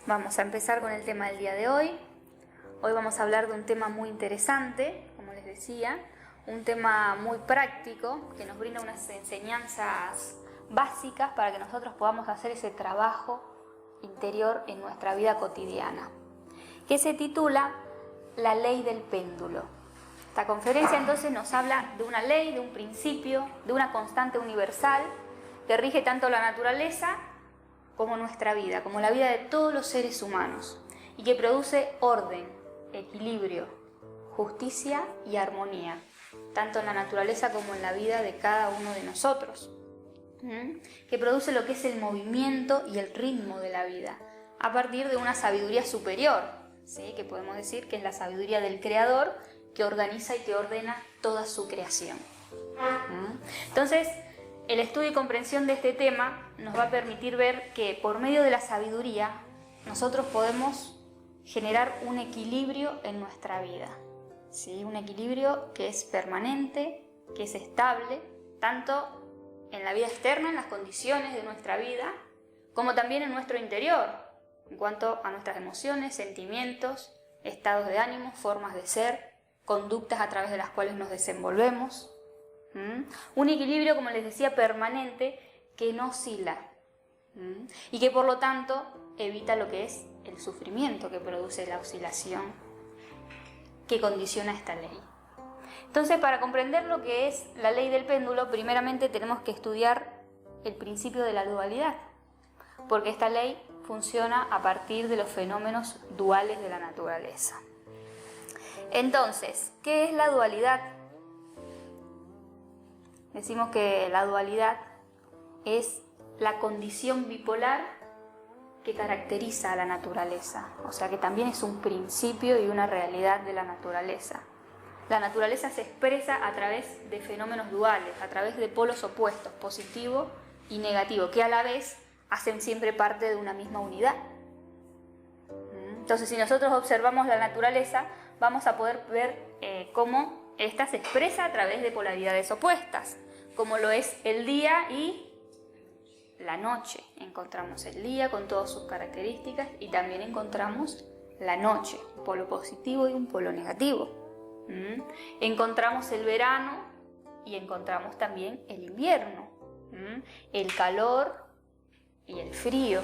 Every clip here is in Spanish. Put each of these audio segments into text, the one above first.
Vamos a empezar con el tema del día de hoy. Hoy vamos a hablar de un tema muy interesante, como les decía, un tema muy práctico que nos brinda unas enseñanzas básicas para que nosotros podamos hacer ese trabajo interior en nuestra vida cotidiana, que se titula La ley del péndulo. Esta conferencia entonces nos habla de una ley, de un principio, de una constante universal que rige tanto la naturaleza como nuestra vida, como la vida de todos los seres humanos, y que produce orden, equilibrio, justicia y armonía, tanto en la naturaleza como en la vida de cada uno de nosotros, que produce lo que es el movimiento y el ritmo de la vida, a partir de una sabiduría superior, ¿sí? Que podemos decir que es la sabiduría del Creador, que organiza y que ordena toda su creación. Entonces, el estudio y comprensión de este tema nos va a permitir ver que por medio de la sabiduría nosotros podemos generar un equilibrio en nuestra vida, ¿sí? Un equilibrio que es permanente, que es estable, tanto en la vida externa, en las condiciones de nuestra vida, como también en nuestro interior, en cuanto a nuestras emociones, sentimientos, estados de ánimo, formas de ser, conductas a través de las cuales nos desenvolvemos. Un equilibrio, como les decía, permanente, que no oscila y que por lo tanto evita lo que es el sufrimiento que produce la oscilación que condiciona esta ley. Entonces, para comprender lo que es la ley del péndulo, primeramente tenemos que estudiar el principio de la dualidad, porque esta ley funciona a partir de los fenómenos duales de la naturaleza. Entonces, ¿qué es la dualidad? Decimos que la dualidad es la condición bipolar que caracteriza a la naturaleza, o sea que también es un principio y una realidad de la naturaleza. La naturaleza se expresa a través de fenómenos duales, a través de polos opuestos, positivo y negativo, que a la vez hacen siempre parte de una misma unidad. Entonces, si nosotros observamos la naturaleza, vamos a poder ver cómo esta se expresa a través de polaridades opuestas, como lo es el día y la noche. Encontramos el día con todas sus características y también encontramos la noche, un polo positivo y un polo negativo. Encontramos el verano y encontramos también el invierno, el calor y el frío.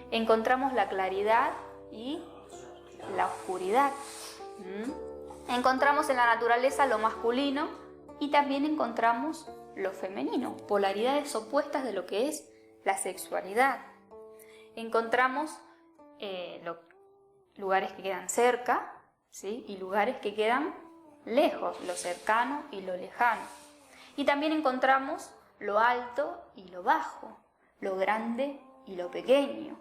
Encontramos la claridad y la oscuridad. Encontramos en la naturaleza lo masculino y también encontramos lo femenino, polaridades opuestas de lo que es la sexualidad. Encontramos lugares que quedan cerca, ¿sí? Y lugares que quedan lejos, lo cercano y lo lejano. Y también encontramos lo alto y lo bajo, lo grande y lo pequeño.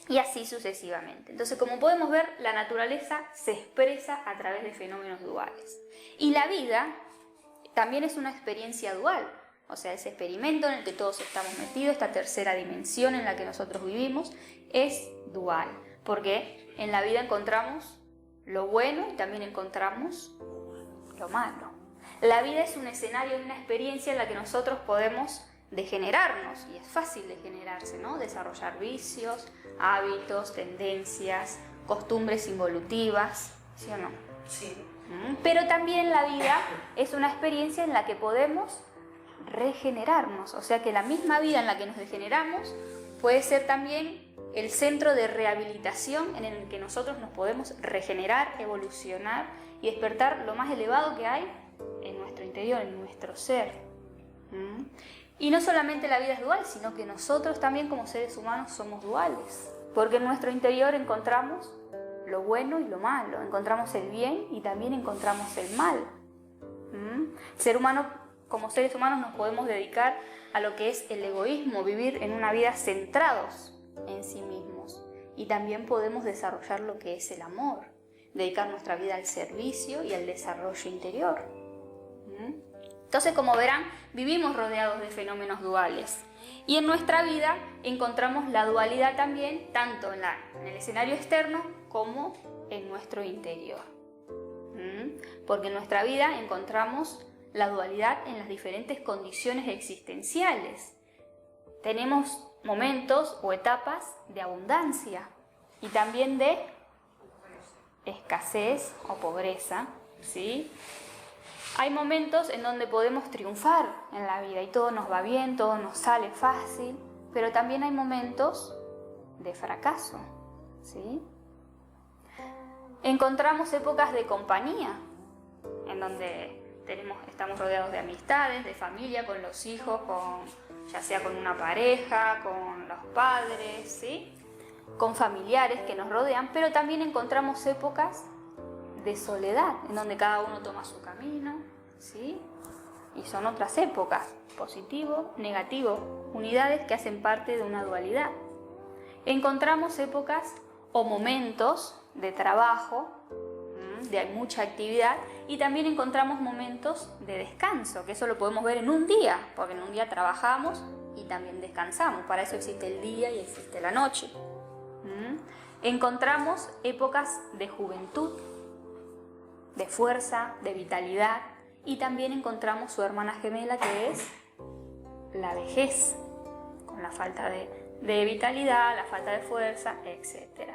Y así sucesivamente. Entonces, como podemos ver, la naturaleza se expresa a través de fenómenos duales. Y la vida también es una experiencia dual, o sea, ese experimento en el que todos estamos metidos, esta tercera dimensión en la que nosotros vivimos, es dual, porque en la vida encontramos lo bueno y también encontramos lo malo. La vida es un escenario, una experiencia en la que nosotros podemos degenerarnos, y es fácil degenerarse, ¿no? Desarrollar vicios, hábitos, tendencias, costumbres involutivas, ¿sí o no? Sí. Pero también la vida es una experiencia en la que podemos regenerarnos, o sea que la misma vida en la que nos degeneramos puede ser también el centro de rehabilitación en el que nosotros nos podemos regenerar, evolucionar y despertar lo más elevado que hay en nuestro interior, en nuestro ser. Y no solamente la vida es dual, sino que nosotros también como seres humanos somos duales, porque en nuestro interior encontramos lo bueno y lo malo, encontramos el bien y también encontramos el mal. Ser humano, como seres humanos nos podemos dedicar a lo que es el egoísmo, vivir en una vida centrados en sí mismos, y también podemos desarrollar lo que es el amor, dedicar nuestra vida al servicio y al desarrollo interior. Entonces, como verán, vivimos rodeados de fenómenos duales. Y en nuestra vida encontramos la dualidad también, tanto en el escenario externo como en nuestro interior. Porque en nuestra vida encontramos la dualidad en las diferentes condiciones existenciales. Tenemos momentos o etapas de abundancia y también de escasez o pobreza, ¿sí? Hay momentos en donde podemos triunfar en la vida y todo nos va bien, todo nos sale fácil, pero también hay momentos de fracaso, ¿sí? Encontramos épocas de compañía, en donde estamos rodeados de amistades, de familia, con los hijos, ya sea con una pareja, con los padres, ¿sí? Con familiares que nos rodean, pero también encontramos épocas de soledad, en donde cada uno toma su camino, ¿sí? Y son otras épocas, positivo, negativo, unidades que hacen parte de una dualidad. Encontramos épocas o momentos de trabajo, de mucha actividad, y también encontramos momentos de descanso, que eso lo podemos ver en un día, porque en un día trabajamos y también descansamos, para eso existe el día y existe la noche. Encontramos épocas de juventud, de fuerza, de vitalidad, y también encontramos su hermana gemela, que es la vejez, con la falta de vitalidad, la falta de fuerza, etc.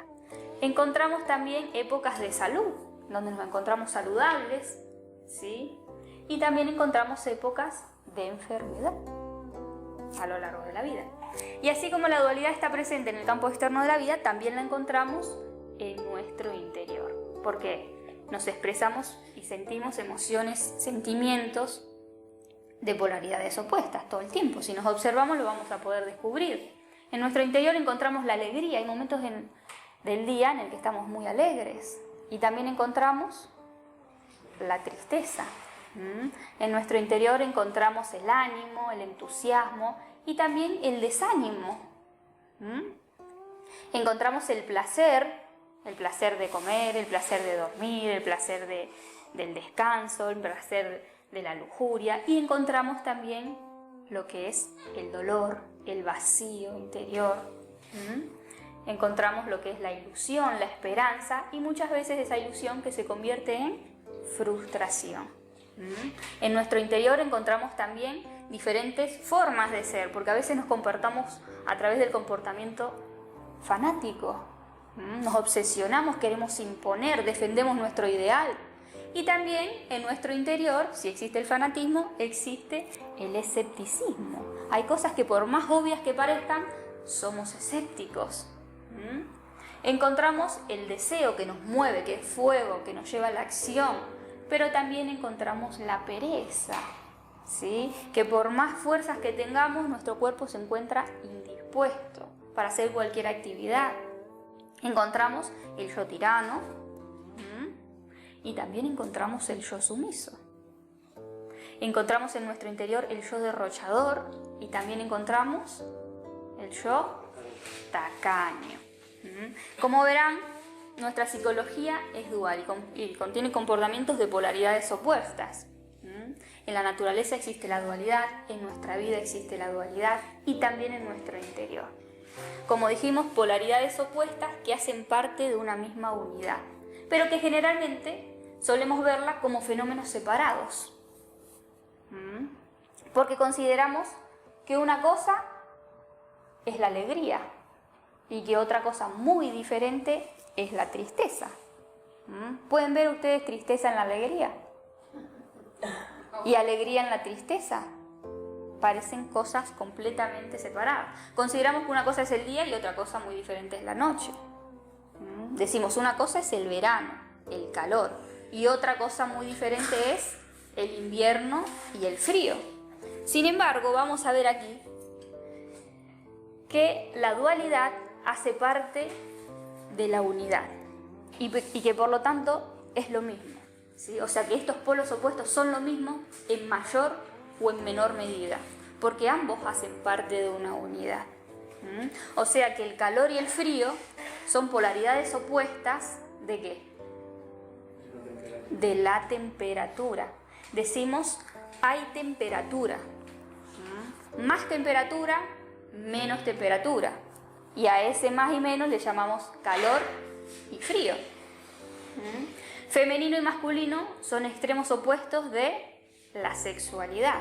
Encontramos también épocas de salud, donde nos encontramos saludables, ¿sí? Y también encontramos épocas de enfermedad a lo largo de la vida. Y así como la dualidad está presente en el campo externo de la vida, también la encontramos en nuestro interior, porque nos expresamos y sentimos emociones, sentimientos de polaridades opuestas todo el tiempo. Si nos observamos lo vamos a poder descubrir. En nuestro interior encontramos la alegría, hay momentos del día en el que estamos muy alegres, y también encontramos la tristeza. En nuestro interior encontramos el ánimo, el entusiasmo y también el desánimo. Encontramos el placer de comer, el placer de dormir, el placer del descanso, el placer de la lujuria, y encontramos también lo que es el dolor, el vacío interior. Encontramos lo que es la ilusión, la esperanza, y muchas veces esa ilusión que se convierte en frustración. En nuestro interior encontramos también diferentes formas de ser, porque a veces nos comportamos a través del comportamiento fanático. Nos obsesionamos, queremos imponer, defendemos nuestro ideal. Y también en nuestro interior, si existe el fanatismo, existe el escepticismo. Hay cosas que por más obvias que parezcan, somos escépticos. Encontramos el deseo que nos mueve, que es fuego, que nos lleva a la acción, pero también encontramos la pereza, ¿sí? Que por más fuerzas que tengamos, nuestro cuerpo se encuentra indispuesto para hacer cualquier actividad. Encontramos el yo tirano, y también encontramos el yo sumiso. Encontramos en nuestro interior el yo derrochador, y también encontramos el yo tacaño. Como verán, nuestra psicología es dual y contiene comportamientos de polaridades opuestas. En la naturaleza existe la dualidad, en nuestra vida existe la dualidad y también en nuestro interior. Como dijimos, polaridades opuestas que hacen parte de una misma unidad, pero que generalmente solemos verla como fenómenos separados. Porque consideramos que una cosa es la alegría y que otra cosa muy diferente es la tristeza. ¿Pueden ver ustedes tristeza en la alegría? Y alegría en la tristeza. Parecen cosas completamente separadas. Consideramos que una cosa es el día y otra cosa muy diferente es la noche. Decimos, una cosa es el verano, el calor, y otra cosa muy diferente es el invierno y el frío. Sin embargo, vamos a ver aquí que la dualidad hace parte de la unidad y que por lo tanto es lo mismo, ¿sí? O sea que estos polos opuestos son lo mismo en mayor o en menor medida, porque ambos hacen parte de una unidad. O sea que el calor y el frío son polaridades opuestas ¿de qué? De la temperatura. Decimos, hay temperatura. Más temperatura, menos temperatura. Y a ese más y menos le llamamos calor y frío. Femenino y masculino son extremos opuestos de la sexualidad.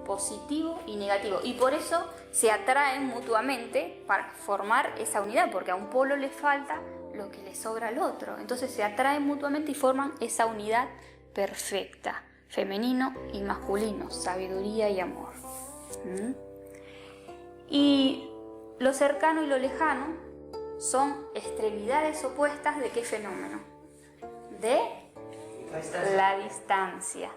positivo y negativo. Y por eso se atraen mutuamente para formar esa unidad, porque a un polo le falta lo que le sobra al otro. Entonces se atraen mutuamente y forman esa unidad perfecta, femenino y masculino, sabiduría y amor. Y lo cercano y lo lejano son extremidades opuestas ¿de qué fenómeno? De la distancia.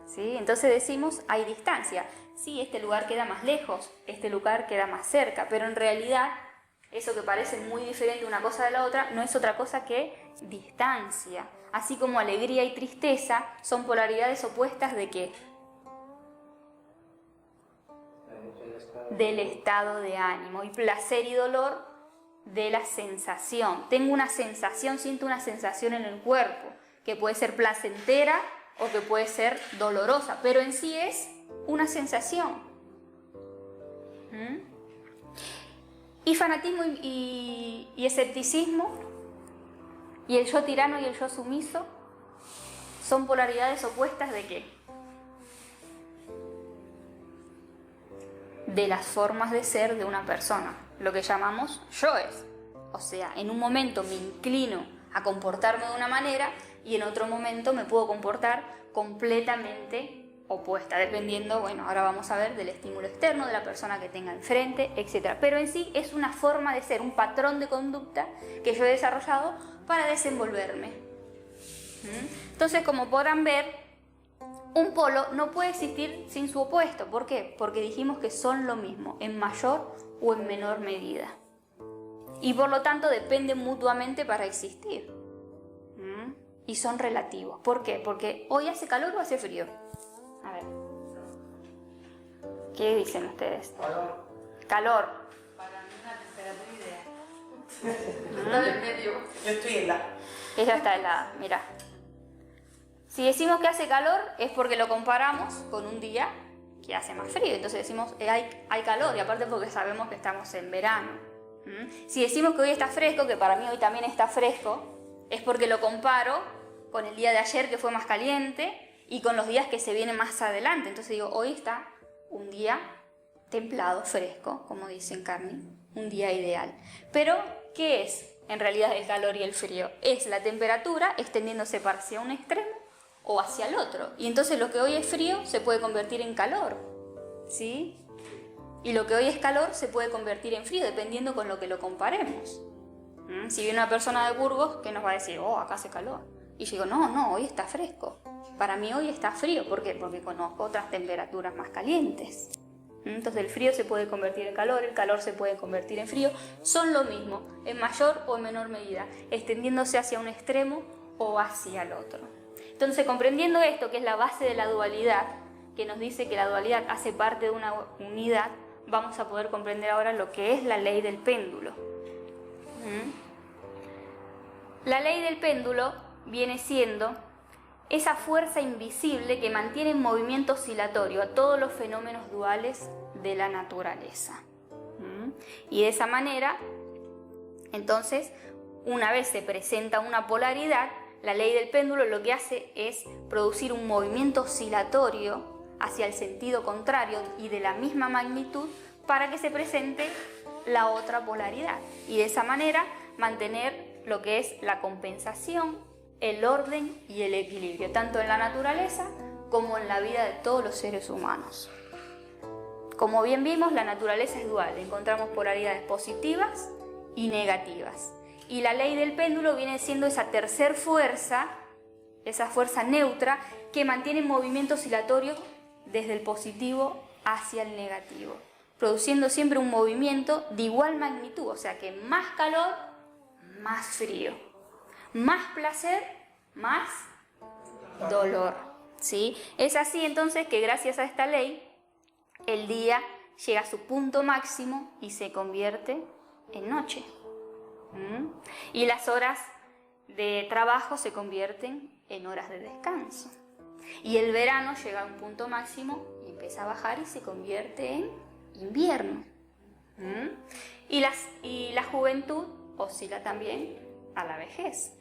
¿Sí? Entonces decimos, hay distancia. Sí, este lugar queda más lejos, este lugar queda más cerca, pero en realidad eso que parece muy diferente una cosa de la otra no es otra cosa que distancia. Así como alegría y tristeza son polaridades opuestas ¿de qué? Del estado de ánimo. Y placer y dolor de la sensación. Tengo una sensación, siento una sensación en el cuerpo, que puede ser placentera o que puede ser dolorosa, pero en sí es una sensación. Y fanatismo y escepticismo, y el yo tirano y el yo sumiso, son polaridades opuestas ¿de qué? De las formas de ser de una persona, lo que llamamos yoes. O sea, en un momento me inclino a comportarme de una manera y en otro momento me puedo comportar completamente opuesta, dependiendo, bueno, ahora vamos a ver del estímulo externo, de la persona que tenga enfrente, etc. Pero en sí es una forma de ser, un patrón de conducta que yo he desarrollado para desenvolverme. Entonces, como podrán ver, un polo no puede existir sin su opuesto. ¿Por qué? Porque dijimos que son lo mismo, en mayor o en menor medida. Y por lo tanto dependen mutuamente para existir. Y son relativos. ¿Por qué? Porque hoy hace calor o hace frío. A ver. ¿Qué dicen ustedes? Calor. Calor. Para mí una temperatura ideal. No del medio. Yo estoy en la... Ella está helada, mira. Si decimos que hace calor es porque lo comparamos con un día que hace más frío. Entonces decimos hay calor, y aparte porque sabemos que estamos en verano. Si decimos que hoy está fresco, que para mí hoy también está fresco, es porque lo comparo con el día de ayer que fue más caliente y con los días que se vienen más adelante. Entonces digo, hoy está un día templado, fresco, como dicen Carni, un día ideal. Pero, ¿qué es en realidad el calor y el frío? Es la temperatura extendiéndose hacia un extremo o hacia el otro. Y entonces lo que hoy es frío se puede convertir en calor, ¿sí? Y lo que hoy es calor se puede convertir en frío dependiendo con lo que lo comparemos. Si viene una persona de Burgos, ¿qué nos va a decir? Oh, acá hace calor. Y yo digo, no, hoy está fresco. Para mí hoy está frío. ¿Por qué? Porque conozco otras temperaturas más calientes. Entonces el frío se puede convertir en calor, el calor se puede convertir en frío. Son lo mismo, en mayor o en menor medida, extendiéndose hacia un extremo o hacia el otro. Entonces, comprendiendo esto, que es la base de la dualidad, que nos dice que la dualidad hace parte de una unidad, vamos a poder comprender ahora lo que es la ley del péndulo. La ley del péndulo viene siendo esa fuerza invisible que mantiene en movimiento oscilatorio a todos los fenómenos duales de la naturaleza. Y de esa manera, entonces, una vez se presenta una polaridad, la ley del péndulo lo que hace es producir un movimiento oscilatorio hacia el sentido contrario y de la misma magnitud para que se presente la otra polaridad. Y de esa manera mantener lo que es la compensación, el orden y el equilibrio, tanto en la naturaleza como en la vida de todos los seres humanos. Como bien vimos, la naturaleza es dual, encontramos polaridades positivas y negativas. Y la ley del péndulo viene siendo esa tercer fuerza, esa fuerza neutra, que mantiene el movimiento oscilatorio desde el positivo hacia el negativo, produciendo siempre un movimiento de igual magnitud, o sea que más calor, más frío, más placer, más dolor, ¿sí? Es así entonces que gracias a esta ley, el día llega a su punto máximo y se convierte en noche. Y las horas de trabajo se convierten en horas de descanso. Y el verano llega a un punto máximo y empieza a bajar y se convierte en invierno. Y la juventud oscila también a la vejez.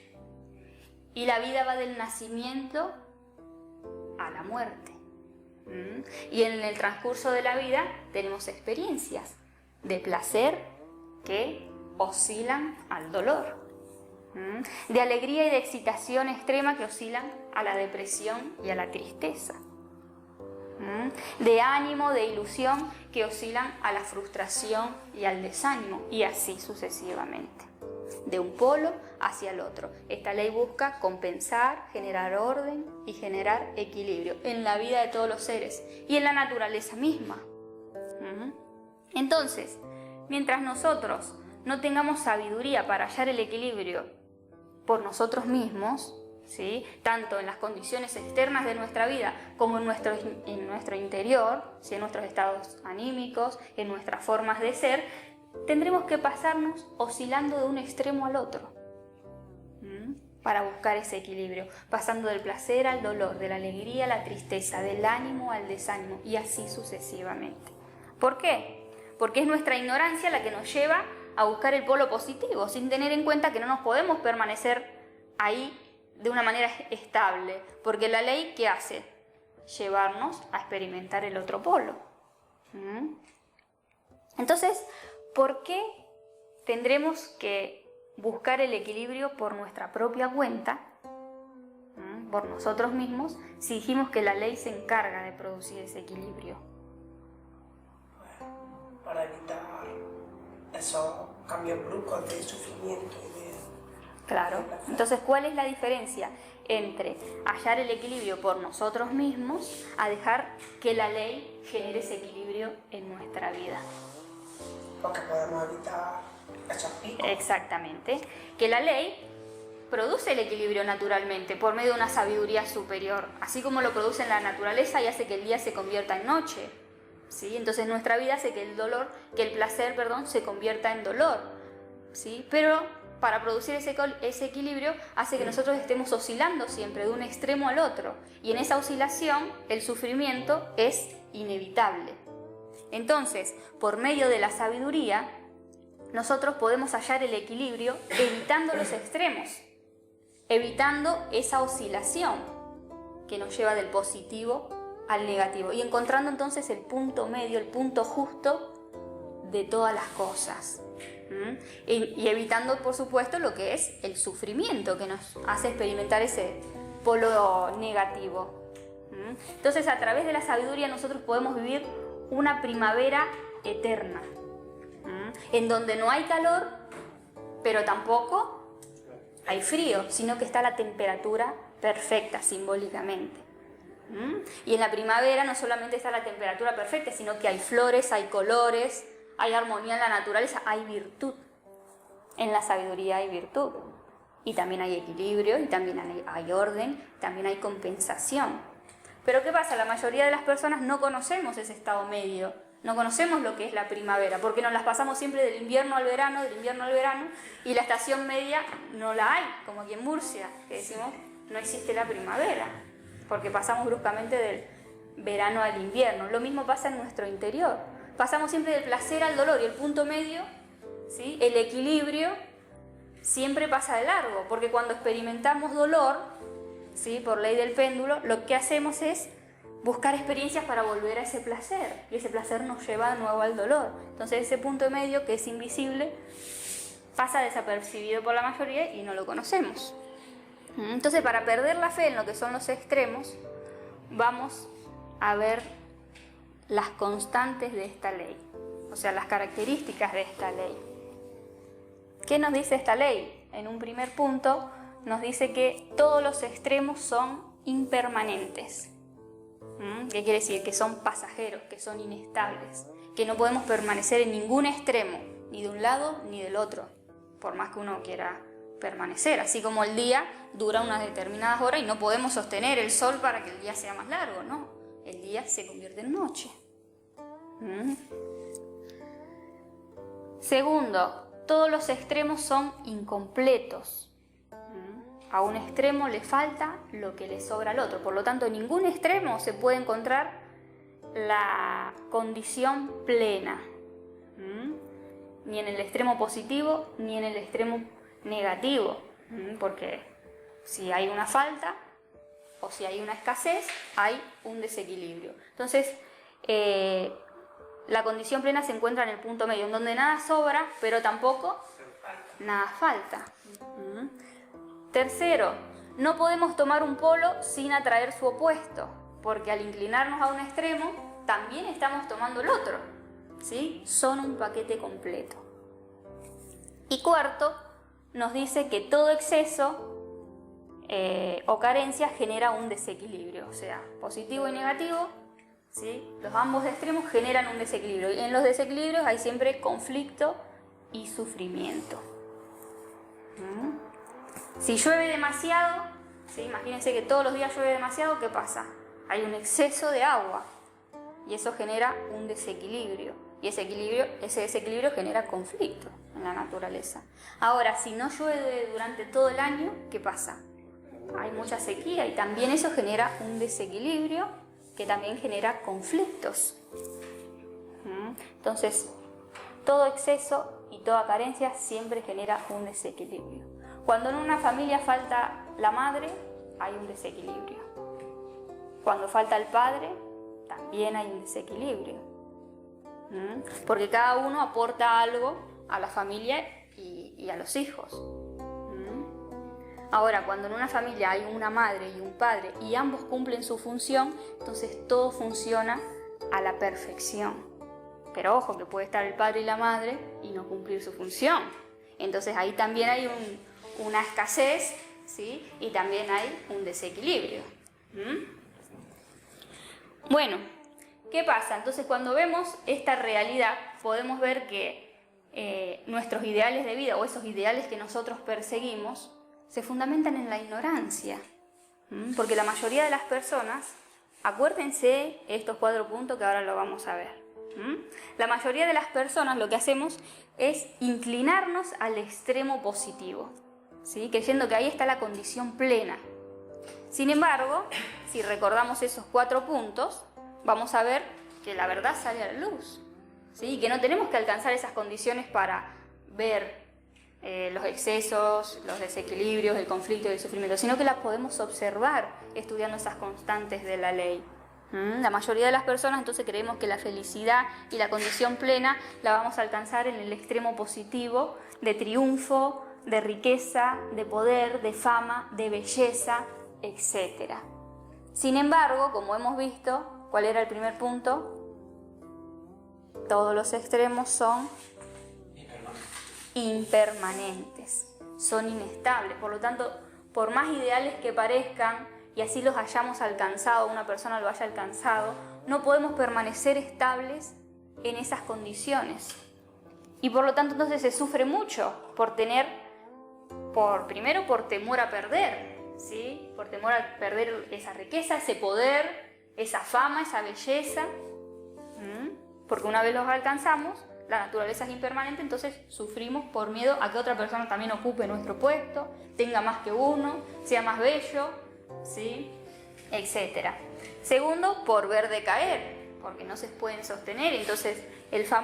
Y la vida va del nacimiento a la muerte. Y en el transcurso de la vida tenemos experiencias de placer que oscilan al dolor, de alegría y de excitación extrema que oscilan a la depresión y a la tristeza, de ánimo, de ilusión que oscilan a la frustración y al desánimo, y así sucesivamente, de un polo hacia el otro. Esta ley busca compensar, generar orden y generar equilibrio en la vida de todos los seres y en la naturaleza misma. Entonces, mientras nosotros no tengamos sabiduría para hallar el equilibrio por nosotros mismos, ¿sí?, tanto en las condiciones externas de nuestra vida como en nuestro interior, ¿sí?, en nuestros estados anímicos, en nuestras formas de ser, tendremos que pasarnos oscilando de un extremo al otro para buscar ese equilibrio, pasando del placer al dolor, de la alegría a la tristeza, del ánimo al desánimo, y así sucesivamente. ¿Por qué? Porque es nuestra ignorancia la que nos lleva a buscar el polo positivo, sin tener en cuenta que no nos podemos permanecer ahí de una manera estable, porque la ley, ¿qué hace? Llevarnos a experimentar el otro polo. Entonces, ¿por qué tendremos que buscar el equilibrio por nuestra propia cuenta, por nosotros mismos, si dijimos que la ley se encarga de producir ese equilibrio? Bueno, para evitar esos cambios bruscos de sufrimiento y de... Claro. Entonces, ¿cuál es la diferencia entre hallar el equilibrio por nosotros mismos a dejar que la ley genere ese equilibrio en nuestra vida? Porque podemos evitar esos picos. Exactamente. Que la ley produce el equilibrio naturalmente por medio de una sabiduría superior, así como lo produce en la naturaleza y hace que el día se convierta en noche, ¿sí? Entonces nuestra vida hace que el placer, se convierta en dolor, ¿sí? Pero para producir ese equilibrio hace que nosotros estemos oscilando siempre de un extremo al otro, y en esa oscilación el sufrimiento es inevitable. Entonces, por medio de la sabiduría, nosotros podemos hallar el equilibrio evitando los extremos, evitando esa oscilación que nos lleva del positivo al negativo, y encontrando entonces el punto medio, el punto justo de todas las cosas. Y evitando, por supuesto, lo que es el sufrimiento que nos hace experimentar ese polo negativo. Entonces, a través de la sabiduría nosotros podemos vivir una primavera eterna, en donde no hay calor, pero tampoco hay frío, sino que está la temperatura perfecta simbólicamente. Y en la primavera no solamente está la temperatura perfecta, sino que hay flores, hay colores, hay armonía en la naturaleza, hay virtud. En la sabiduría hay virtud. Y también hay equilibrio, y también hay orden, también hay compensación. Pero ¿qué pasa? La mayoría de las personas no conocemos ese estado medio, no conocemos lo que es la primavera, porque nos las pasamos siempre del invierno al verano, y la estación media no la hay, como aquí en Murcia, que decimos no existe la primavera, porque pasamos bruscamente del verano al invierno. Lo mismo pasa en nuestro interior, pasamos siempre del placer al dolor, y el punto medio, ¿sí?, el equilibrio, siempre pasa de largo, porque cuando experimentamos dolor, ¿sí?, por ley del péndulo, lo que hacemos es buscar experiencias para volver a ese placer, y ese placer nos lleva de nuevo al dolor. Entonces ese punto medio, que es invisible, pasa desapercibido por la mayoría y no lo conocemos. Entonces, para perder la fe en lo que son los extremos, vamos a ver las constantes de esta ley, o sea, las características de esta ley. ¿Qué nos dice esta ley? En un primer punto nos dice que todos los extremos son impermanentes. ¿Qué quiere decir? Que son pasajeros, que son inestables, que no podemos permanecer en ningún extremo, ni de un lado ni del otro, por más que uno quiera permanecer. Así como el día dura unas determinadas horas y no podemos sostener el sol para que el día sea más largo, no, el día se convierte en noche. Segundo, todos los extremos son incompletos. A un extremo le falta lo que le sobra al otro. Por lo tanto, en ningún extremo se puede encontrar la condición plena. Ni en el extremo positivo, ni en el extremo negativo. Porque si hay una falta o si hay una escasez, hay un desequilibrio. Entonces, la condición plena se encuentra en el punto medio, en donde nada sobra, pero tampoco nada falta. Tercero, no podemos tomar un polo sin atraer su opuesto, porque al inclinarnos a un extremo, también estamos tomando el otro, ¿sí? Son un paquete completo. Y cuarto, nos dice que todo exceso o carencia genera un desequilibrio, o sea, positivo y negativo, ¿sí? Los ambos extremos generan un desequilibrio, y en los desequilibrios hay siempre conflicto y sufrimiento. Si llueve demasiado, ¿sí? Imagínense que todos los días llueve demasiado, ¿qué pasa? Hay un exceso de agua y eso genera un desequilibrio, y ese desequilibrio genera conflicto en la naturaleza. Ahora, si no llueve durante todo el año, ¿qué pasa? Hay mucha sequía y también eso genera un desequilibrio que también genera conflictos. Entonces, todo exceso y toda carencia siempre genera un desequilibrio. Cuando en una familia falta la madre, hay un desequilibrio. Cuando falta el padre, también hay un desequilibrio. Porque cada uno aporta algo a la familia y a los hijos. Ahora, cuando en una familia hay una madre y un padre y ambos cumplen su función, entonces todo funciona a la perfección. Pero ojo, que puede estar el padre y la madre y no cumplir su función. Entonces ahí también hay una escasez, ¿sí? Y también hay un desequilibrio. Bueno, ¿qué pasa? Entonces cuando vemos esta realidad podemos ver que nuestros ideales de vida o esos ideales que nosotros perseguimos se fundamentan en la ignorancia. Porque la mayoría de las personas, acuérdense estos 4 puntos que ahora lo vamos a ver. La mayoría de las personas lo que hacemos es inclinarnos al extremo positivo, ¿sí? Creyendo que ahí está la condición plena. Sin embargo, si recordamos esos 4 puntos, vamos a ver que la verdad sale a la luz, ¿sí? Que no tenemos que alcanzar esas condiciones para ver los excesos, los desequilibrios, el conflicto y el sufrimiento, sino que las podemos observar estudiando esas constantes de la ley. La mayoría de las personas entonces creemos que la felicidad y la condición plena la vamos a alcanzar en el extremo positivo de triunfo, de riqueza, de poder, de fama, de belleza, etc. Sin embargo, como hemos visto, ¿cuál era el primer punto? Todos los extremos son impermanentes, son inestables. Por lo tanto, por más ideales que parezcan y así los hayamos alcanzado, una persona lo haya alcanzado, no podemos permanecer estables en esas condiciones. Y por lo tanto entonces se sufre mucho primero por temor a perder, ¿sí? Por temor a perder esa riqueza, ese poder, esa fama, esa belleza. Porque una vez los alcanzamos, la naturaleza es impermanente, entonces sufrimos por miedo a que otra persona también ocupe nuestro puesto, tenga más que uno, sea más bello, ¿sí? Etcétera. Segundo, por ver decaer, porque no se pueden sostener, entonces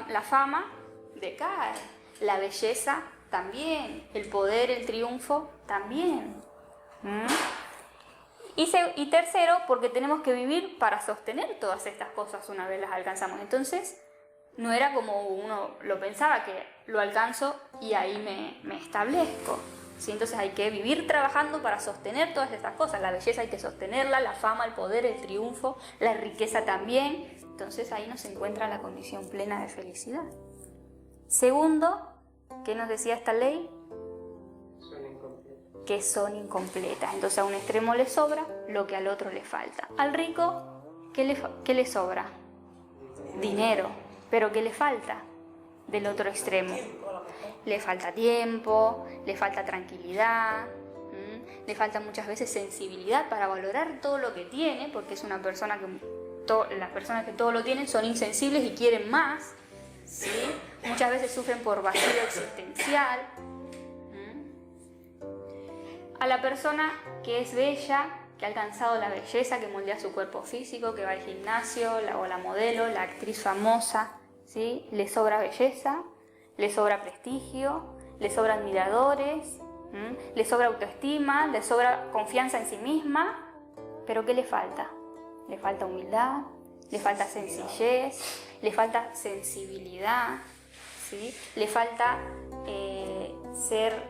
la fama decae, la belleza también, el poder, el triunfo también. Y tercero, porque tenemos que vivir para sostener todas estas cosas una vez las alcanzamos. Entonces, no era como uno lo pensaba, que lo alcanzo y ahí me establezco. ¿Sí? Entonces hay que vivir trabajando para sostener todas estas cosas. La belleza hay que sostenerla, la fama, el poder, el triunfo, la riqueza también. Entonces ahí nos encuentra la condición plena de felicidad. Segundo, ¿qué nos decía esta ley? Que son incompletas. Entonces a un extremo le sobra lo que al otro le falta. Al rico, ¿qué le sobra? Dinero. ¿Pero qué le falta del otro extremo? Le falta tiempo, le falta tranquilidad, le falta muchas veces sensibilidad para valorar todo lo que tiene, porque es una persona que las personas que todo lo tienen son insensibles y quieren más, ¿sí? Muchas veces sufren por vacío existencial. A la persona que es bella, que ha alcanzado la belleza, que moldea su cuerpo físico, que va al gimnasio, o la modelo, la actriz famosa, ¿sí? Le sobra belleza, le sobra prestigio, le sobra admiradores, le sobra autoestima, le sobra confianza en sí misma, Pero ¿qué le falta? Le falta humildad, le falta sencillez, le falta sensibilidad, ¿sí? Le falta ser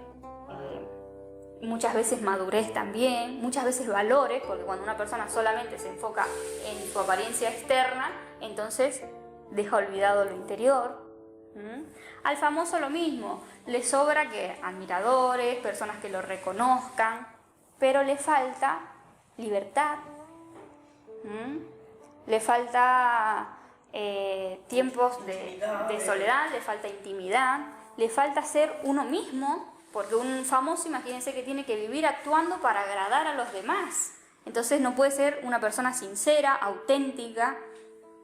muchas veces madurez también, muchas veces valores, porque cuando una persona solamente se enfoca en su apariencia externa, entonces deja olvidado lo interior. Al famoso lo mismo, le sobra que admiradores, personas que lo reconozcan, pero le falta libertad, le falta tiempos de soledad, le falta intimidad, le falta ser uno mismo, porque un famoso, imagínense que tiene que vivir actuando para agradar a los demás. Entonces no puede ser una persona sincera, auténtica,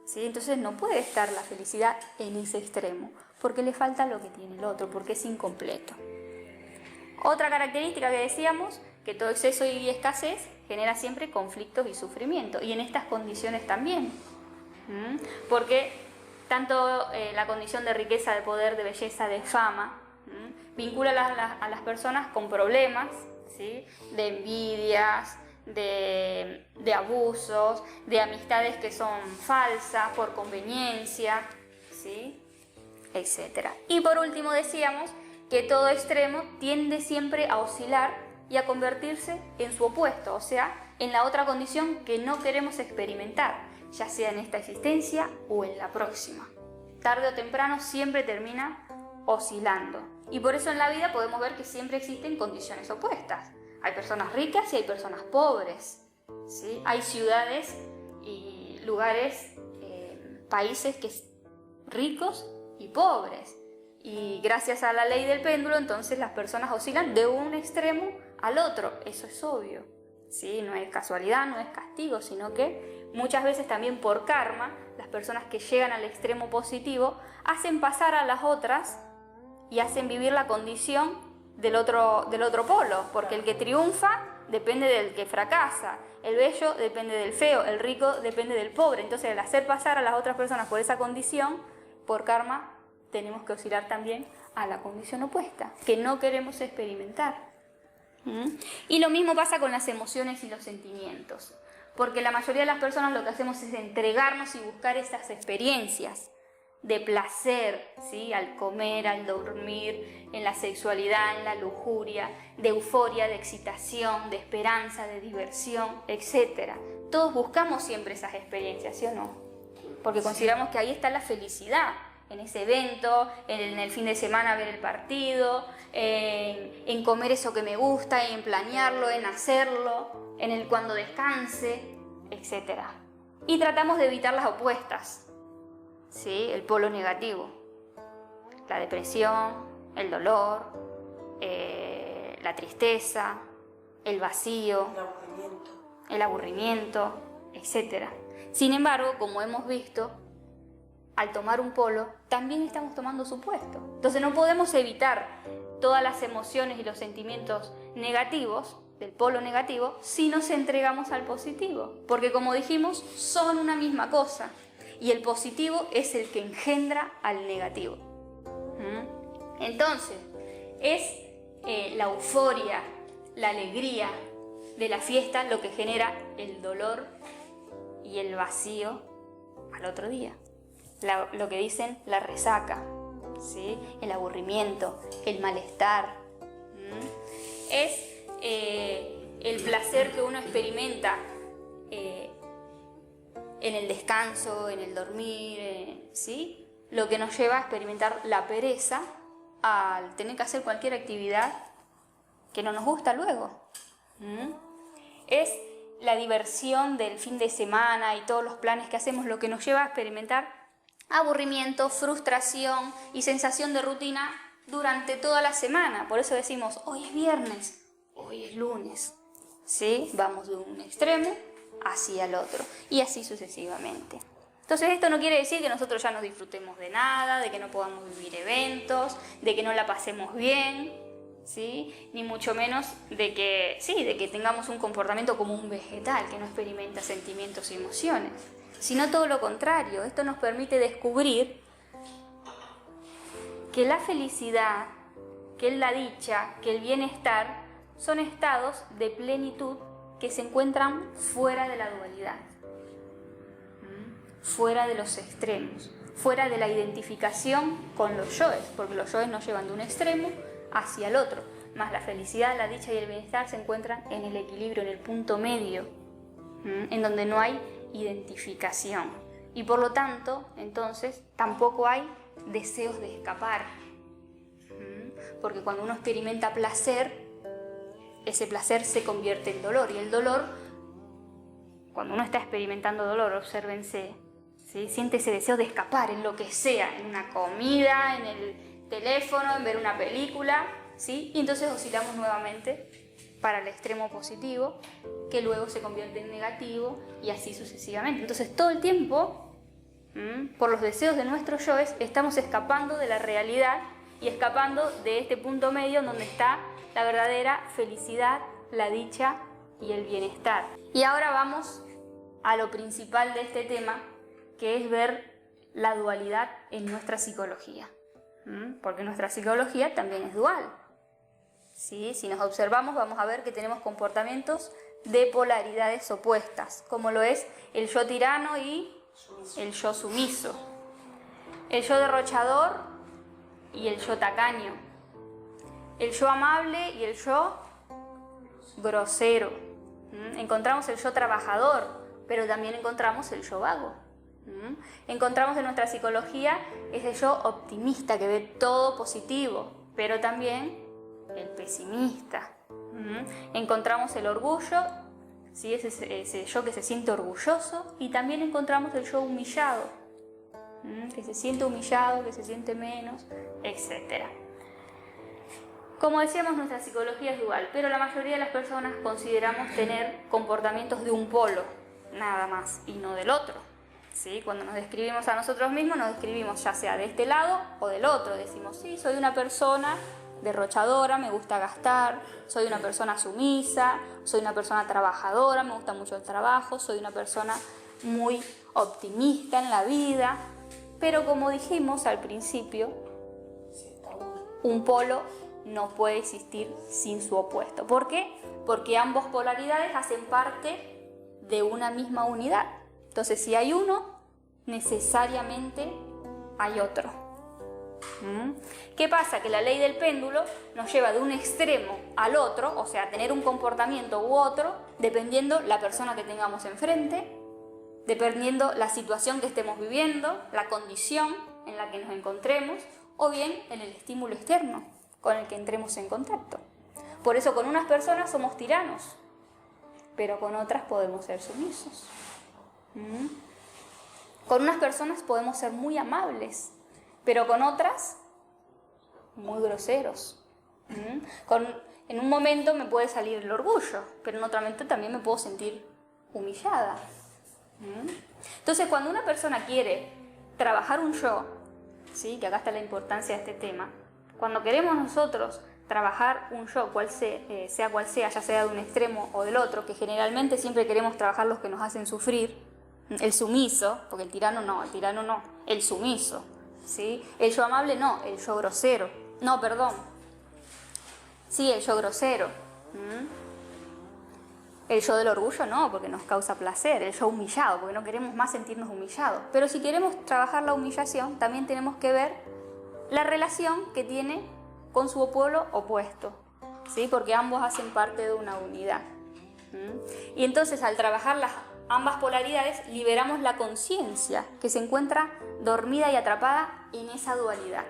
¿sí? Entonces no puede estar la felicidad en ese extremo, porque le falta lo que tiene el otro, porque es incompleto. Otra característica que decíamos, que todo exceso y escasez genera siempre conflictos y sufrimiento, y en estas condiciones también. Porque tanto la condición de riqueza, de poder, de belleza, de fama, vincula a las personas con problemas, ¿sí? De envidias, de abusos, de amistades que son falsas por conveniencia, ¿sí? Etcétera. Y por último decíamos que todo extremo tiende siempre a oscilar y a convertirse en su opuesto, o sea, en la otra condición que no queremos experimentar, ya sea en esta existencia o en la próxima. Tarde o temprano siempre termina oscilando. Y por eso en la vida podemos ver que siempre existen condiciones opuestas. Hay personas ricas y hay personas pobres, ¿sí? Hay ciudades y lugares, países que ricos y pobres. Y gracias a la ley del péndulo, entonces las personas oscilan de un extremo al otro. Eso es obvio, ¿sí? No es casualidad, no es castigo, sino que muchas veces también por karma, las personas que llegan al extremo positivo hacen pasar a las otras y hacen vivir la condición del otro polo, porque el que triunfa depende del que fracasa, el bello depende del feo, el rico depende del pobre. Entonces, al hacer pasar a las otras personas por esa condición, por karma, tenemos que oscilar también a la condición opuesta, que no queremos experimentar. Y lo mismo pasa con las emociones y los sentimientos, porque la mayoría de las personas lo que hacemos es entregarnos y buscar esas experiencias de placer, ¿sí? Al comer, al dormir, en la sexualidad, en la lujuria, de euforia, de excitación, de esperanza, de diversión, etc. Todos buscamos siempre esas experiencias, ¿sí o no? Porque consideramos que ahí está la felicidad, en ese evento, en el fin de semana ver el partido, en comer eso que me gusta, en planearlo, en hacerlo, en el cuando descanse, etc. Y tratamos de evitar las opuestas, ¿sí? El polo negativo, la depresión, el dolor, la tristeza, el vacío, el aburrimiento, etc. Sin embargo, como hemos visto, al tomar un polo, también estamos tomando su puesto. Entonces no podemos evitar todas las emociones y los sentimientos negativos, del polo negativo, si nos entregamos al positivo. Porque como dijimos, son una misma cosa. Y el positivo es el que engendra al negativo. Entonces, es la euforia, la alegría de la fiesta lo que genera el dolor y el vacío al otro día. Lo que dicen la resaca, ¿sí? El aburrimiento, el malestar. Es el placer que uno experimenta en el descanso, en el dormir, ¿sí? Lo que nos lleva a experimentar la pereza al tener que hacer cualquier actividad que no nos gusta luego. Es la diversión del fin de semana y todos los planes que hacemos lo que nos lleva a experimentar aburrimiento, frustración y sensación de rutina durante toda la semana. Por eso decimos, hoy es viernes, hoy es lunes, ¿sí? Vamos de un extremo hacia el otro y así sucesivamente. Entonces esto no quiere decir que nosotros ya no disfrutemos de nada, de que no podamos vivir eventos, de que no la pasemos bien, ¿sí? Ni mucho menos de que tengamos un comportamiento como un vegetal que no experimenta sentimientos y emociones, sino todo lo contrario. Esto nos permite descubrir que la felicidad, que la dicha, que el bienestar son estados de plenitud que se encuentran fuera de la dualidad, fuera de los extremos, fuera de la identificación con los yoes, porque los yoes nos llevan de un extremo hacia el otro, más la felicidad, la dicha y el bienestar se encuentran en el equilibrio, en el punto medio, en donde no hay identificación. Y por lo tanto, entonces, tampoco hay deseos de escapar, porque cuando uno experimenta placer, ese placer se convierte en dolor, y el dolor, cuando uno está experimentando dolor, obsérvense, ¿sí? Siente ese deseo de escapar en lo que sea, en una comida, en el teléfono, en ver una película, ¿sí? Y entonces oscilamos nuevamente para el extremo positivo, que luego se convierte en negativo, y así sucesivamente. Entonces todo el tiempo, por los deseos de nuestros yoes, estamos escapando de la realidad y escapando de este punto medio donde está la verdadera felicidad, la dicha y el bienestar. Y ahora vamos a lo principal de este tema, que es ver la dualidad en nuestra psicología, porque nuestra psicología también es dual, ¿sí? Si nos observamos vamos a ver que tenemos comportamientos de polaridades opuestas, como lo es el yo tirano y el yo sumiso, el yo derrochador y el yo tacaño, el yo amable y el yo grosero. Encontramos el yo trabajador, pero también encontramos el yo vago. Encontramos en nuestra psicología ese yo optimista que ve todo positivo, pero también el pesimista. Encontramos el orgullo, ¿sí? ese yo que se siente orgulloso, y también encontramos el yo humillado, que se siente humillado, que se siente menos, etc. Como decíamos, nuestra psicología es dual, pero la mayoría de las personas consideramos tener comportamientos de un polo, nada más, y no del otro. ¿Sí? Cuando nos describimos a nosotros mismos, nos describimos ya sea de este lado o del otro. Decimos, sí, soy una persona derrochadora, me gusta gastar, soy una persona sumisa, soy una persona trabajadora, me gusta mucho el trabajo, soy una persona muy optimista en la vida. Pero como dijimos al principio, un polo no puede existir sin su opuesto. ¿Por qué? Porque ambas polaridades hacen parte de una misma unidad. Entonces, si hay uno, necesariamente hay otro. ¿Qué pasa? Que la ley del péndulo nos lleva de un extremo al otro, o sea, a tener un comportamiento u otro, dependiendo la persona que tengamos enfrente, dependiendo la situación que estemos viviendo, la condición en la que nos encontremos, o bien en el estímulo externo con el que entremos en contacto. Por eso con unas personas somos tiranos, pero con otras podemos ser sumisos. Con unas personas podemos ser muy amables, pero con otras muy groseros. En un momento me puede salir el orgullo, pero en otro momento también me puedo sentir humillada. Entonces, cuando una persona quiere trabajar un yo, ¿sí? Que acá está la importancia de este tema, cuando queremos nosotros trabajar un yo, sea cual sea, ya sea de un extremo o del otro, que generalmente siempre queremos trabajar los que nos hacen sufrir, el sumiso, porque el tirano no, el sumiso, ¿sí? El yo amable no, el yo grosero, no, perdón, sí, el yo grosero, el yo del orgullo no, porque nos causa placer, el yo humillado, porque no queremos más sentirnos humillados. Pero si queremos trabajar la humillación, también tenemos que ver la relación que tiene con su polo opuesto, ¿sí? Porque ambos hacen parte de una unidad. Y entonces, al trabajar ambas polaridades, liberamos la conciencia que se encuentra dormida y atrapada en esa dualidad.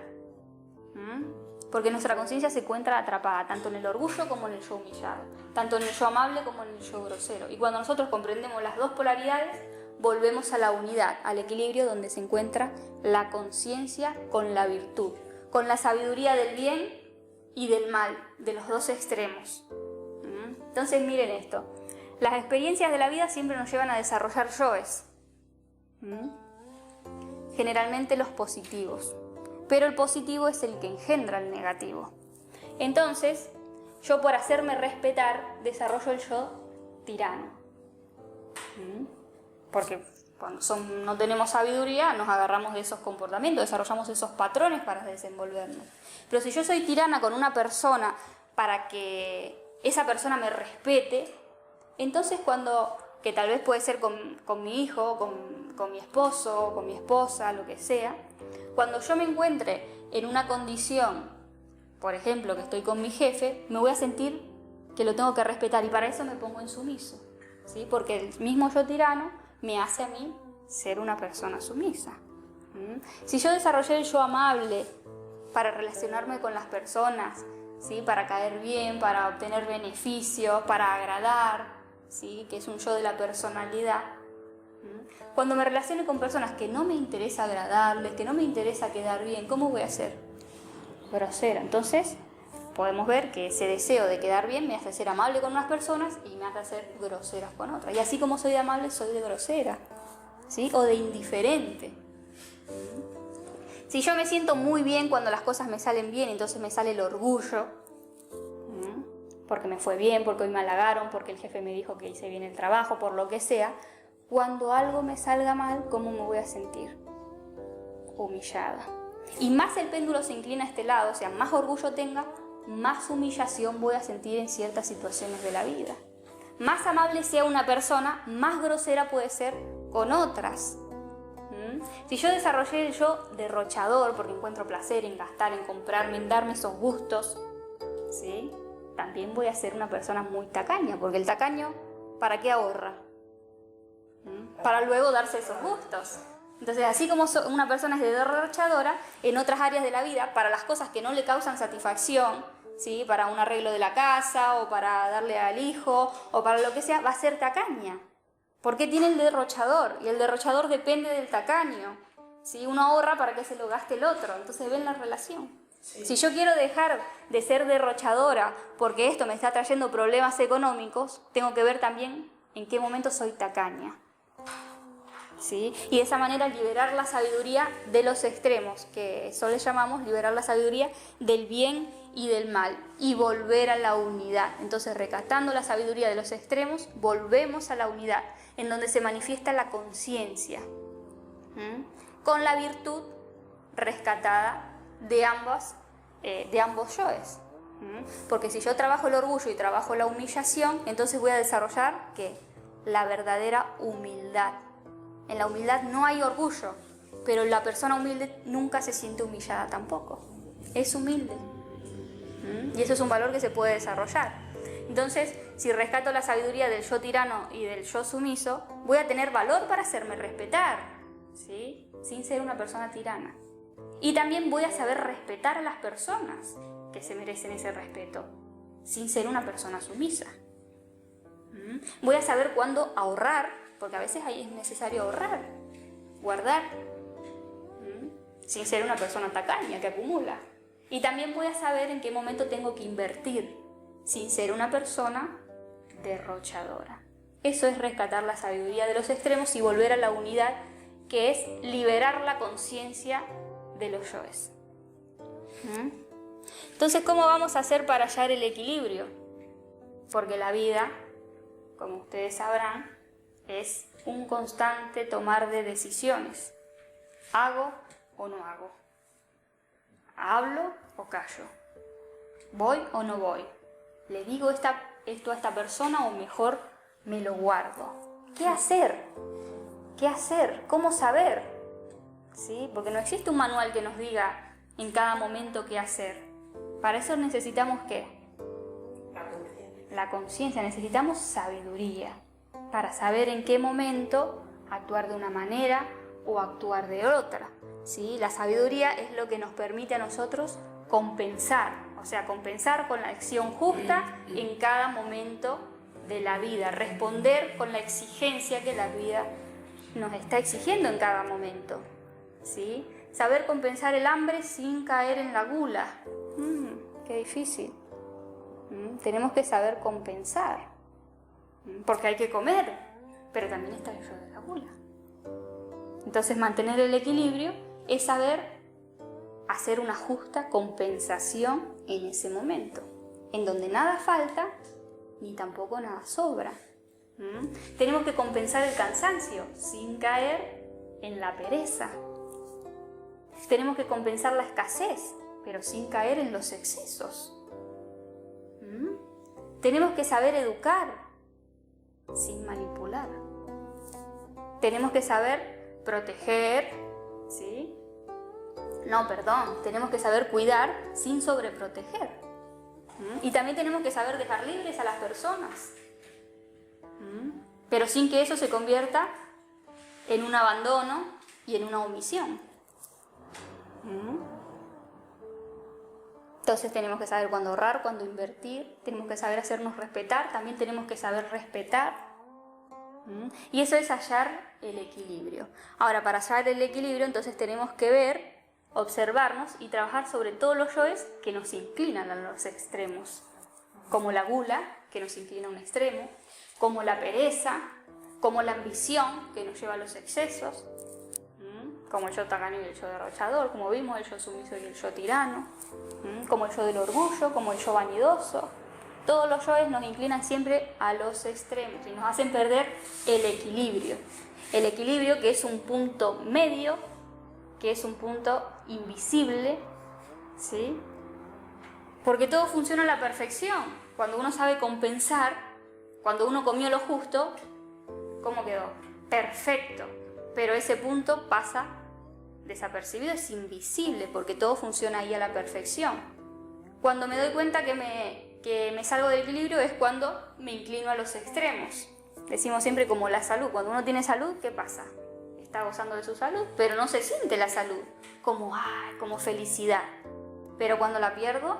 Porque nuestra conciencia se encuentra atrapada tanto en el orgullo como en el yo humillado, tanto en el yo amable como en el yo grosero. Y cuando nosotros comprendemos las dos polaridades, volvemos a la unidad, al equilibrio donde se encuentra la conciencia con la virtud, con la sabiduría del bien y del mal, de los dos extremos. Entonces miren esto, las experiencias de la vida siempre nos llevan a desarrollar yoes, generalmente los positivos, pero el positivo es el que engendra el negativo. Entonces, yo por hacerme respetar desarrollo el yo tirano, porque cuando no tenemos sabiduría nos agarramos de esos comportamientos, desarrollamos esos patrones para desenvolvernos. Pero si yo soy tirana con una persona para que esa persona me respete, Entonces que tal vez puede ser con mi hijo, con mi esposo, con mi esposa, lo que sea, cuando yo me encuentre en una condición, por ejemplo, que estoy con mi jefe, me voy a sentir que lo tengo que respetar y para eso me pongo en sumiso, ¿sí? Porque el mismo yo tirano me hace a mí ser una persona sumisa. Si yo desarrollé el yo amable para relacionarme con las personas, ¿sí? Para caer bien, para obtener beneficios, para agradar, ¿sí? Que es un yo de la personalidad. Cuando me relacione con personas que no me interesa agradarles, que no me interesa quedar bien, ¿cómo voy a ser? Grosera. Entonces, podemos ver que ese deseo de quedar bien me hace ser amable con unas personas y me hace ser grosera con otras. Y así como soy de amable, soy de grosera, ¿sí? O de indiferente. Si yo me siento muy bien cuando las cosas me salen bien, entonces me sale el orgullo, porque me fue bien, porque hoy me halagaron, porque el jefe me dijo que hice bien el trabajo, por lo que sea. Cuando algo me salga mal, ¿cómo me voy a sentir? Humillada. Y más el péndulo se inclina a este lado, o sea, más orgullo tenga, más humillación voy a sentir en ciertas situaciones de la vida. Más amable sea una persona, más grosera puede ser con otras. Si yo desarrollé el yo derrochador, porque encuentro placer en gastar, en comprarme, en darme esos gustos, ¿sí? También voy a ser una persona muy tacaña, porque el tacaño, ¿para qué ahorra? Para luego darse esos gustos. Entonces, así como una persona es derrochadora, en otras áreas de la vida, para las cosas que no le causan satisfacción, ¿sí? Para un arreglo de la casa, o para darle al hijo, o para lo que sea, va a ser tacaña. Porque tiene el derrochador, y el derrochador depende del tacaño, ¿sí? Uno ahorra para que se lo gaste el otro, entonces ven la relación. Sí. Si yo quiero dejar de ser derrochadora porque esto me está trayendo problemas económicos, tengo que ver también en qué momento soy tacaña, ¿sí? Y de esa manera liberar la sabiduría de los extremos, que eso le llamamos liberar la sabiduría del bien y del mal, y volver a la unidad. Entonces, rescatando la sabiduría de los extremos, volvemos a la unidad, en donde se manifiesta la conciencia, con la virtud rescatada de ambos yoes. Porque si yo trabajo el orgullo y trabajo la humillación, entonces voy a desarrollar ¿qué? La verdadera humildad. En la humildad no hay orgullo, pero la persona humilde nunca se siente humillada tampoco. Es humilde. Y eso es un valor que se puede desarrollar. Entonces, si rescato la sabiduría del yo tirano y del yo sumiso, voy a tener valor para hacerme respetar, ¿sí? Sin ser una persona tirana. Y también voy a saber respetar a las personas que se merecen ese respeto, sin ser una persona sumisa. Voy a saber cuándo ahorrar, porque a veces ahí es necesario ahorrar, guardar, sin ser una persona tacaña que acumula. Y también voy a saber en qué momento tengo que invertir, sin ser una persona derrochadora. Eso es rescatar la sabiduría de los extremos y volver a la unidad, que es liberar la conciencia de los yoes. Entonces, ¿cómo vamos a hacer para hallar el equilibrio? Porque la vida, como ustedes sabrán, es un constante tomar de decisiones. ¿Hago o no hago? ¿Hablo o callo? ¿Voy o no voy? ¿Le digo esto a esta persona o mejor me lo guardo? ¿Qué hacer? ¿Qué hacer? ¿Cómo saber? ¿Sí? Porque no existe un manual que nos diga en cada momento qué hacer. Para eso necesitamos ¿qué? La conciencia. Necesitamos sabiduría para saber en qué momento actuar de una manera o actuar de otra. ¿Sí? La sabiduría es lo que nos permite a nosotros compensar, o sea, compensar con la acción justa en cada momento de la vida, responder con la exigencia que la vida nos está exigiendo en cada momento, ¿sí? Saber compensar el hambre sin caer en la gula. Qué difícil. Tenemos que saber compensar, porque hay que comer, pero también está el yo de la gula. Entonces, mantener el equilibrio es saber hacer una justa compensación en ese momento, en donde nada falta ni tampoco nada sobra. Tenemos que compensar el cansancio sin caer en la pereza. Tenemos que compensar la escasez, pero sin caer en los excesos. Tenemos que saber educar, sin manipular. Tenemos que saber proteger, ¿sí? No, perdón, tenemos que saber cuidar sin sobreproteger. Y también tenemos que saber dejar libres a las personas, pero sin que eso se convierta en un abandono y en una omisión. Entonces tenemos que saber cuándo ahorrar, cuándo invertir, tenemos que saber hacernos respetar, también tenemos que saber respetar. Y eso es hallar el equilibrio. Ahora, para hallar el equilibrio, entonces tenemos que ver, observarnos y trabajar sobre todos los yoes que nos inclinan a los extremos, como la gula, que nos inclina a un extremo, como la pereza, como la ambición, que nos lleva a los excesos, como el yo tacaño y el yo derrochador, como vimos, el yo sumiso y el yo tirano, como el yo del orgullo, como el yo vanidoso. Todos los yoes nos inclinan siempre a los extremos y nos hacen perder el equilibrio. El equilibrio, que es un punto medio, que es un punto invisible, ¿sí? Porque todo funciona a la perfección. Cuando uno sabe compensar, cuando uno comió lo justo, ¿cómo quedó? Perfecto. Pero ese punto pasa desapercibido, es invisible, porque todo funciona ahí a la perfección. Cuando me doy cuenta que me salgo del equilibrio es cuando me inclino a los extremos. Decimos siempre como la salud. Cuando uno tiene salud, ¿qué pasa? Está gozando de su salud, pero no se siente la salud como felicidad. Pero cuando la pierdo,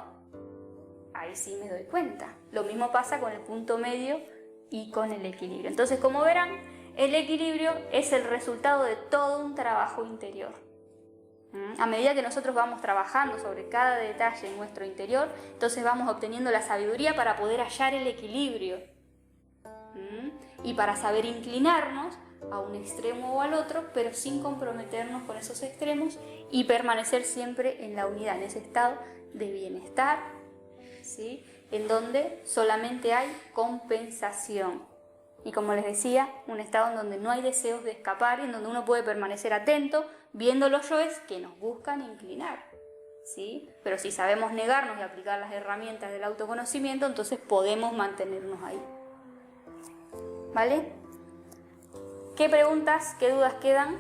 ahí sí me doy cuenta. Lo mismo pasa con el punto medio y con el equilibrio. Entonces, como verán, el equilibrio es el resultado de todo un trabajo interior. A medida que nosotros vamos trabajando sobre cada detalle en nuestro interior, entonces vamos obteniendo la sabiduría para poder hallar el equilibrio y para saber inclinarnos a un extremo o al otro, pero sin comprometernos con esos extremos y permanecer siempre en la unidad, en ese estado de bienestar, ¿sí? En donde solamente hay compensación. Y como les decía, un estado en donde no hay deseos de escapar y en donde uno puede permanecer atento, viendo los yoes que nos buscan inclinar, ¿sí? Pero si sabemos negarnos y aplicar las herramientas del autoconocimiento, entonces podemos mantenernos ahí. ¿Vale? ¿Qué preguntas, qué dudas quedan?